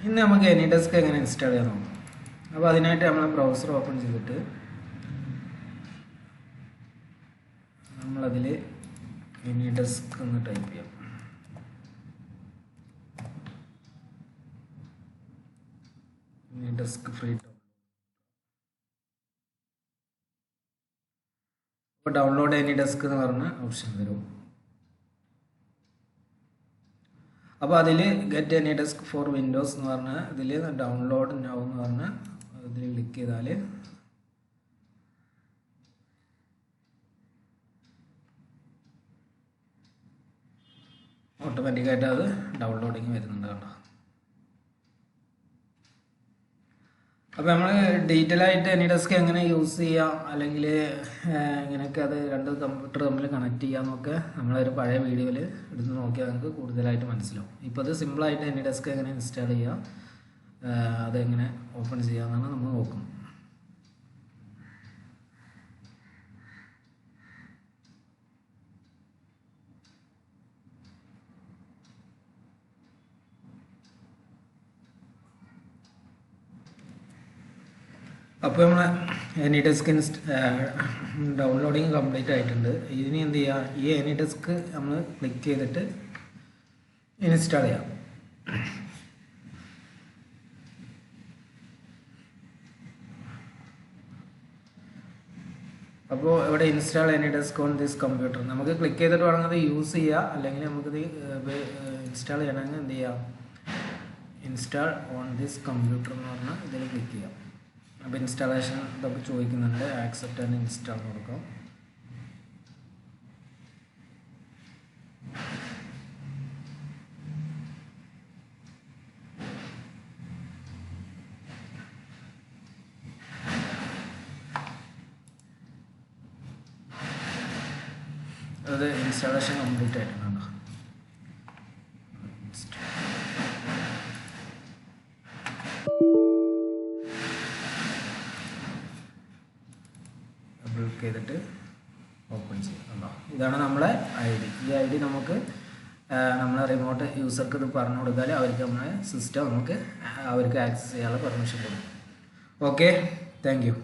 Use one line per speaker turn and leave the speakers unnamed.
ഇന്ന് നമുക്ക് AnyDesk എങ്ങനെ ഇൻസ്റ്റാൾ ചെയ്യാൻ നോക്കാം. അപ്പോൾ അതിനായിട്ട് നമ്മൾ ബ്രൗസർ ഓപ്പൺ ചെയ്തിട്ട് നമ്മളതിൽ AnyDesk എന്ന് ടൈപ്പ് ചെയ്യാം. AnyDesk ഫ്രീ അപ്പോൾ ഡൗൺലോഡ് AnyDesk എന്ന് പറഞ്ഞ ഓപ്ഷൻ വരും. അപ്പോൾ അതിൽ ഗെറ്റ് AnyDesk ഫോർ വിൻഡോസ് എന്ന് പറഞ്ഞാൽ ഇതിൽ ഡൗൺലോഡ് നൗ എന്ന് പറഞ്ഞാൽ ഇതിൽ ക്ലിക്ക് ചെയ്താൽ ഓട്ടോമാറ്റിക്കായിട്ട് അത് ഡൗൺലോഡിങ് വരുന്നുണ്ട് കേട്ടോ. അപ്പോൾ നമ്മൾ ഡീറ്റെയിൽ ആയിട്ട് AnyDesk എങ്ങനെ യൂസ് ചെയ്യാം അല്ലെങ്കിൽ ഇങ്ങനെയൊക്കെ അത് രണ്ട് കമ്പ്യൂട്ടർ തമ്മിൽ കണക്ട് ചെയ്യാമെന്നൊക്കെ നമ്മളൊരു പഴയ വീഡിയോയിൽ എടുത്ത് നോക്കിയാൽ നമുക്ക് കൂടുതലായിട്ട് മനസ്സിലാവും. ഇപ്പോൾ അത് സിമ്പിളായിട്ട് AnyDesk എങ്ങനെ ഇൻസ്റ്റാൾ ചെയ്യാം, അതെങ്ങനെ ഓപ്പൺ ചെയ്യാമെന്നാണ് നമ്മൾ നോക്കുന്നത്. അപ്പോൾ നമ്മൾ AnyDesk ഡൗൺലോഡിങ് കംപ്ലീറ്റ് ആയിട്ടുണ്ട്. ഇതിന് എന്ത് ചെയ്യുക, ഈ AnyDesk നമ്മൾ ക്ലിക്ക് ചെയ്തിട്ട് ഇൻസ്റ്റാൾ ചെയ്യാം. അപ്പോൾ ഇവിടെ install AnyDesk on this computer നമുക്ക് ക്ലിക്ക് ചെയ്തിട്ട് വേണമെങ്കിൽ അത് യൂസ് ചെയ്യുക, അല്ലെങ്കിൽ നമുക്കിത് ഇൻസ്റ്റാൾ ചെയ്യണമെങ്കിൽ എന്ത് ചെയ്യാം, ഇൻസ്റ്റാൾ ഓൺ ദിസ് കമ്പ്യൂട്ടർ എന്ന് പറഞ്ഞാൽ ഇതിൽ ക്ലിക്ക് ചെയ്യാം. അപ്പോൾ ഇൻസ്റ്റാളേഷൻ ഇതൊക്കെ ചോദിക്കുന്നുണ്ട്, ആക്സെപ്റ്റ് ആൻഡ് ഇൻസ്റ്റാൾ കൊടുക്കാം. അത് ഇൻസ്റ്റാളേഷൻ കംപ്ലീറ്റ് ആയിട്ടുണ്ട്. ക്ലിക്ക് ചെയ്തിട്ട് ഓപ്പൺ ചെയ്യാം. ഇതാണ് നമ്മളെ ID. ഈ ID നമുക്ക് നമ്മളെ റിമോട്ട് യൂസർക്ക് ഇത് പറഞ്ഞു കൊടുത്താൽ അവർക്ക് നമ്മളെ സിസ്റ്റം അവർക്ക് ആക്സസ് ചെയ്യാനുള്ള പെർമിഷൻ കൊടുക്കും. Okay, thank you.